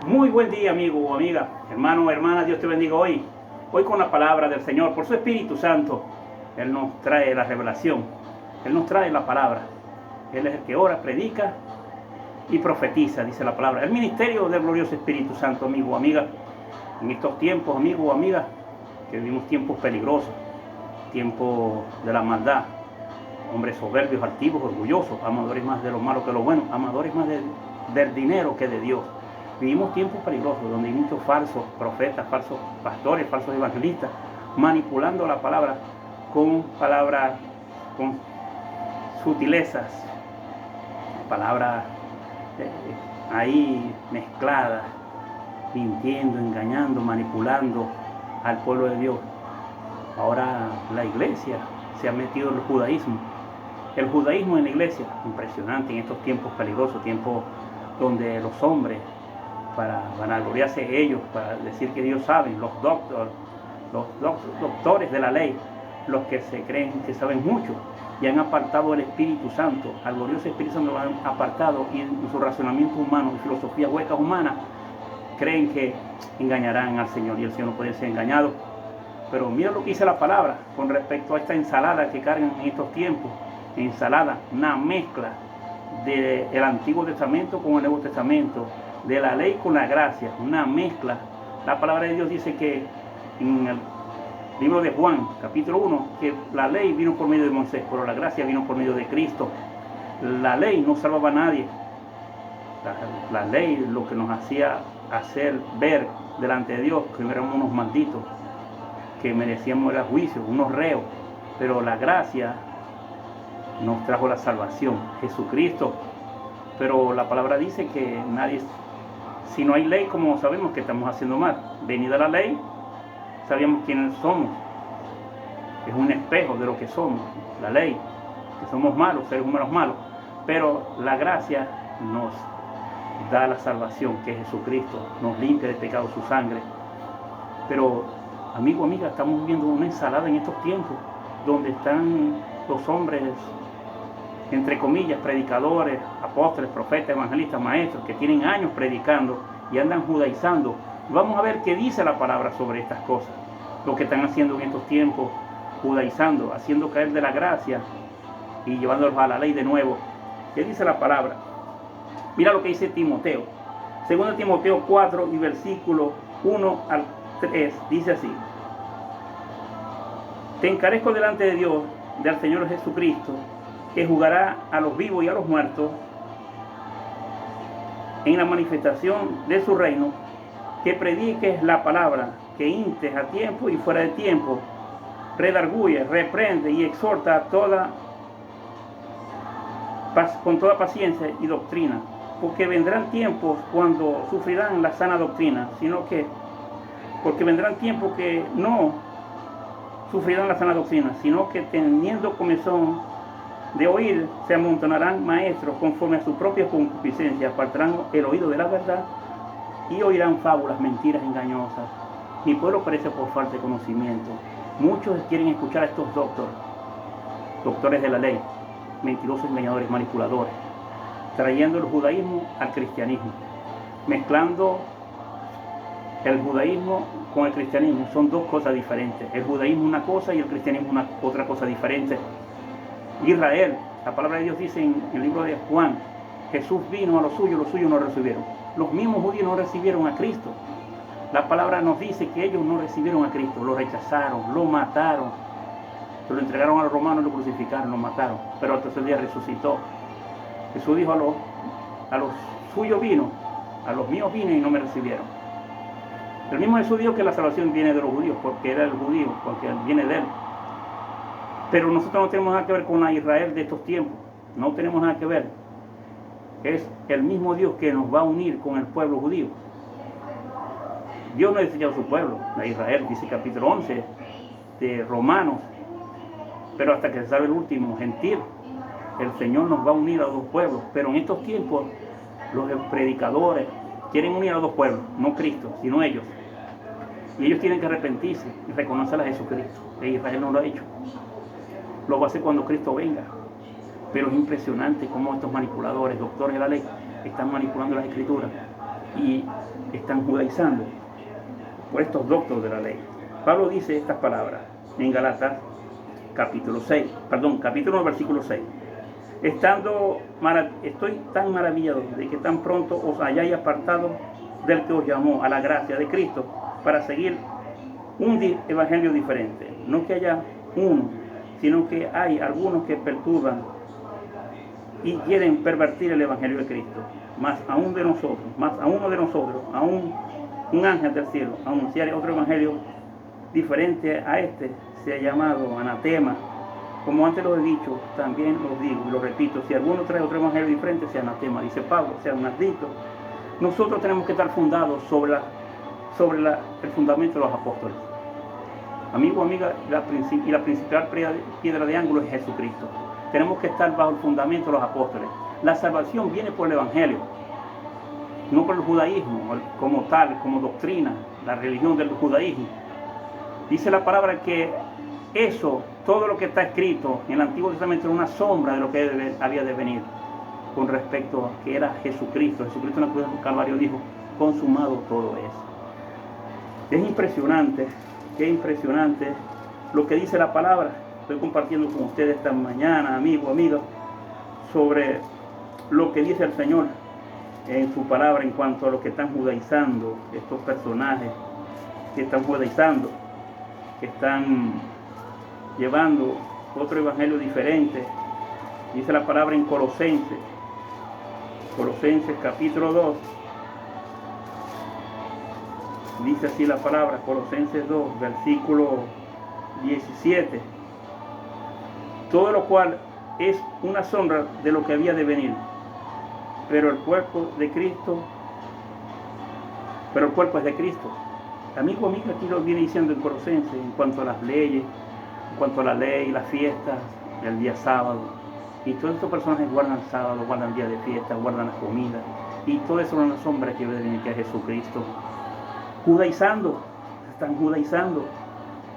Muy buen día, amigo o amiga, hermano o hermana, Dios te bendiga hoy. Hoy con la palabra del Señor, por su Espíritu Santo, Él nos trae la revelación, Él nos trae la palabra. Él es el que ora, predica y profetiza, dice la palabra. El ministerio del glorioso Espíritu Santo, amigo o amiga. En estos tiempos, amigo o amiga, que vivimos tiempos peligrosos, tiempos de la maldad, hombres soberbios, altivos, orgullosos, amadores más de lo malo que lo bueno, amadores más del dinero que de Dios. Vivimos tiempos peligrosos donde hay muchos falsos profetas, falsos pastores, falsos evangelistas, manipulando la palabra con palabras, con sutilezas, palabras ahí mezcladas, mintiendo, engañando, manipulando al pueblo de Dios. Ahora la iglesia se ha metido en el judaísmo. El judaísmo en la iglesia, impresionante en estos tiempos peligrosos, tiempos donde los hombres, para vanagloriarse ellos, para decir que Dios sabe, los doctores de la ley, los que se creen que saben mucho, y han apartado el Espíritu Santo, al glorioso Espíritu Santo lo han apartado, y en su razonamiento humano y filosofía huecas humanas, creen que engañarán al Señor, y el Señor no puede ser engañado. Pero mira lo que dice la palabra con respecto a esta ensalada que cargan en estos tiempos. Ensalada, una mezcla del Antiguo Testamento con el Nuevo Testamento, de la ley con la gracia, una mezcla. La palabra de Dios dice que en el libro de Juan, capítulo 1, que la ley vino por medio de Moisés, pero la gracia vino por medio de Cristo. La ley no salvaba a nadie. La ley lo que nos hacía hacer ver delante de Dios que éramos unos malditos, que merecíamos el juicio, unos reos, pero la gracia nos trajo la salvación, Jesucristo. Pero la palabra dice que nadie, si no hay ley, como sabemos que estamos haciendo mal. Venida la ley, sabíamos quiénes somos, es un espejo de lo que somos, la ley, que somos malos, seres humanos malos, pero la gracia nos da la salvación, que es Jesucristo, nos limpia de pecado su sangre. Pero amigo, amiga, estamos viendo una ensalada en estos tiempos donde están los hombres, entre comillas, predicadores, apóstoles, profetas, evangelistas, maestros, que tienen años predicando y andan judaizando. Vamos a ver qué dice la palabra sobre estas cosas, lo que están haciendo en estos tiempos, judaizando, haciendo caer de la gracia y llevándolos a la ley de nuevo. ¿Qué dice la palabra? Mira lo que dice Timoteo. 2 Timoteo 4 y versículo 1 al 3, dice así: Te encarezco delante de Dios, del Señor Jesucristo, que juzgará a los vivos y a los muertos en la manifestación de su reino, que prediques la palabra, que instes a tiempo y fuera de tiempo, redarguye, reprende y exhorta con toda paciencia y doctrina, porque vendrán tiempos cuando sufrirán la sana doctrina, porque vendrán tiempos que no sufrirán la sana doctrina, sino que teniendo comezón de oír, se amontonarán maestros conforme a su propia concupiscencia, apartarán el oído de la verdad y oirán fábulas, mentiras engañosas. Mi pueblo perece por falta de conocimiento. Muchos quieren escuchar a estos doctores de la ley, mentirosos, engañadores, manipuladores, trayendo el judaísmo al cristianismo, mezclando el judaísmo con el cristianismo. Son dos cosas diferentes. El judaísmo es una cosa y el cristianismo es otra cosa diferente. Israel, la palabra de Dios dice en el libro de Juan, Jesús vino a los suyos no recibieron. Los mismos judíos no recibieron a Cristo. La palabra nos dice que ellos no recibieron a Cristo, lo rechazaron, lo mataron, se lo entregaron a los romanos, lo crucificaron, lo mataron, pero al tercer día resucitó. Jesús dijo a los suyos vino, a los míos vine y no me recibieron. El mismo Jesús dijo que la salvación viene de los judíos, porque era el judío, porque viene de él. Pero nosotros no tenemos nada que ver con la Israel de estos tiempos, no tenemos nada que ver. Es el mismo Dios que nos va a unir con el pueblo judío. Dios no ha diseñado su pueblo, la Israel, dice capítulo 11 de Romanos, pero hasta que se salve el último gentil, el Señor nos va a unir a dos pueblos. Pero en estos tiempos los predicadores quieren unir a dos pueblos, no Cristo, sino ellos. Y ellos tienen que arrepentirse y reconocer a Jesucristo. E Israel no lo ha hecho. Lo va a hacer cuando Cristo venga. Pero es impresionante cómo estos manipuladores, doctores de la ley, están manipulando las Escrituras. y están judaizando por estos doctos de la ley. Pablo dice estas palabras en Gálatas capítulo 1, versículo 6. Estoy tan maravillado de que tan pronto os hayáis apartado del que os llamó a la gracia de Cristo para seguir un evangelio diferente. No que haya uno, sino que hay algunos que perturban y quieren pervertir el evangelio de Cristo. Más a uno de nosotros, a un ángel del cielo, anunciar otro evangelio diferente a este, se ha llamado anatema. Como antes lo he dicho, también lo digo y lo repito, si alguno trae otro evangelio diferente, sea anatema, dice Pablo, sea maldito. Nosotros tenemos que estar fundados sobre el fundamento de los apóstoles. Amigo, amiga, la principal piedra de ángulo es Jesucristo. Tenemos que estar bajo el fundamento de los apóstoles. La salvación viene por el evangelio, no por el judaísmo como tal, como doctrina, la religión del judaísmo. Dice la palabra que todo lo que está escrito en el Antiguo Testamento es una sombra de lo que había de venir con respecto a que era Jesucristo. Jesucristo en la cruz del Calvario dijo, consumado todo es. Es impresionante, qué impresionante lo que dice la palabra. Estoy compartiendo con ustedes esta mañana, amigo, amiga, sobre lo que dice el Señor en su palabra en cuanto a lo que están judaizando, estos personajes que están judaizando, que están llevando otro evangelio diferente. Dice la palabra en Colosenses capítulo 2. Dice así la palabra, Colosenses 2, versículo 17. Todo lo cual es una sombra de lo que había de venir. Pero el cuerpo es de Cristo. Amigo, amiga, aquí lo viene diciendo en Colosenses en cuanto a las leyes, en cuanto a la ley, las fiestas, el día sábado. Y todos estos personajes guardan sábado, guardan día de fiesta, guardan las comidas. Y todo eso es una sombra que debe venir, que es Jesucristo. Judaizando, están judaizando.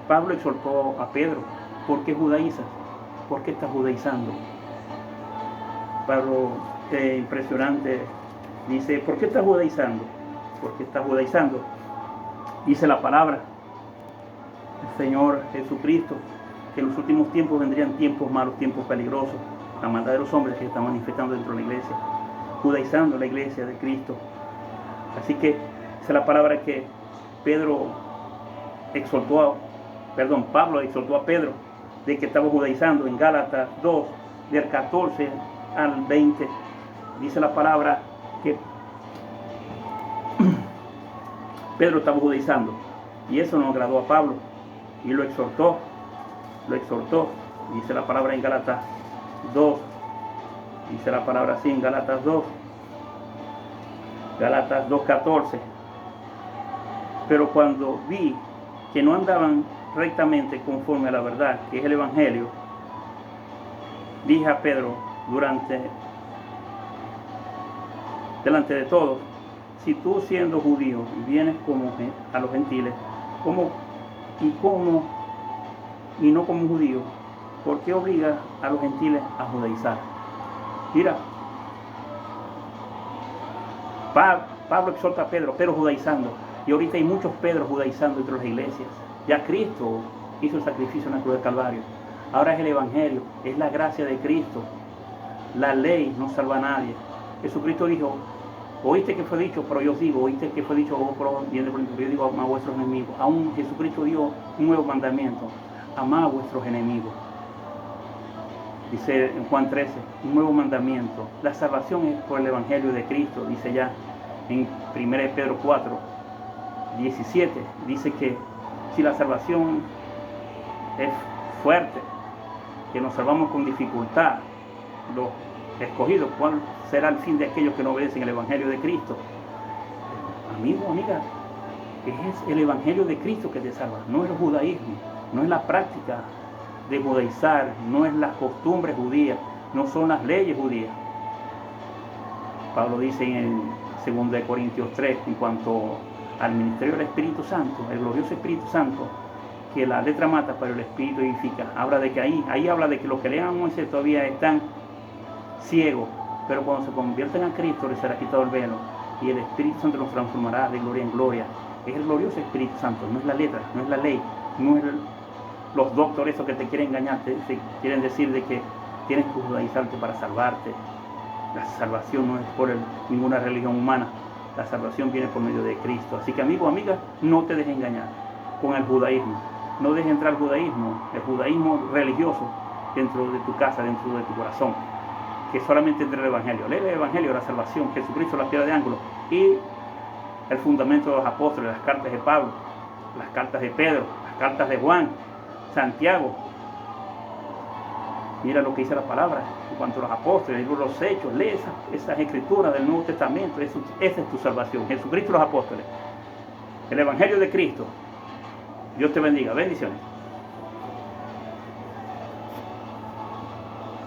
Pablo exhortó a Pedro, ¿por qué judaizas? ¿Por qué estás judaizando? Pablo, impresionante, dice, ¿por qué estás judaizando? ¿Por qué estás judaizando? Dice la palabra, el Señor Jesucristo, que en los últimos tiempos vendrían tiempos malos, tiempos peligrosos, la maldad de los hombres que se están manifestando dentro de la iglesia, judaizando la iglesia de Cristo. Así que esa es la palabra que Pablo exhortó a Pedro de que estaba judaizando en Gálatas 2, del 14 al 20. Dice la palabra que Pedro estaba judaizando y eso no agradó a Pablo y lo exhortó. Dice la palabra en Gálatas 2. Dice la palabra así en Gálatas 2. Gálatas 2:14. Pero cuando vi que no andaban rectamente conforme a la verdad, que es el evangelio, dije a Pedro delante de todos, si tú siendo judío vienes como a los gentiles, y no como judío, ¿por qué obligas a los gentiles a judaizar? Mira, Pablo exhorta a Pedro judaizando, y ahorita hay muchos Pedros judaizando dentro de las iglesias. Ya Cristo hizo el sacrificio en la cruz del Calvario. Ahora es el evangelio, es la gracia de Cristo. La ley no salva a nadie. Jesucristo dijo, oíste que fue dicho, pero yo os digo, oíste que fue dicho, pero yo digo, amad a vuestros enemigos. Aún Jesucristo dio un nuevo mandamiento, amad a vuestros enemigos. Dice en Juan 13, un nuevo mandamiento. La salvación es por el evangelio de Cristo, dice ya en 1 Pedro 4, 17. Dice que si la salvación es fuerte, que nos salvamos con dificultad, los escogidos, ¿cuál será el fin de aquellos que no obedecen el evangelio de Cristo? Amigo, amiga, es el evangelio de Cristo que te salva, no es el judaísmo, no es la práctica de judaizar, no es las costumbres judías, no son las leyes judías. Pablo dice en 2 Corintios 3, en cuanto al ministerio del Espíritu Santo, el glorioso Espíritu Santo, que la letra mata, pero el Espíritu edifica. Habla de que ahí habla de que los que lean a Moisés todavía están ciegos, pero cuando se convierten a Cristo les será quitado el velo y el Espíritu Santo nos transformará de gloria en gloria. Es el glorioso Espíritu Santo, no es la letra, no es la ley, no es los doctores esos que te quieren engañar, te quieren decir de que tienes que judaizarte para salvarte. La salvación no es por ninguna religión humana, la salvación viene por medio de Cristo. Así que amigo, amiga, no te dejes engañar con el judaísmo. No dejes entrar el judaísmo religioso dentro de tu casa, dentro de tu corazón, que solamente entre el Evangelio. Lee el Evangelio, la salvación, Jesucristo, la piedra de ángulo, y el fundamento de los apóstoles, las cartas de Pablo, las cartas de Pedro, las cartas de Juan, Santiago. Mira lo que dice la palabra en cuanto a los apóstoles, los hechos, lee esas escrituras del Nuevo Testamento. Esa es tu salvación, Jesucristo y los apóstoles, el Evangelio de Cristo. Dios te bendiga, bendiciones.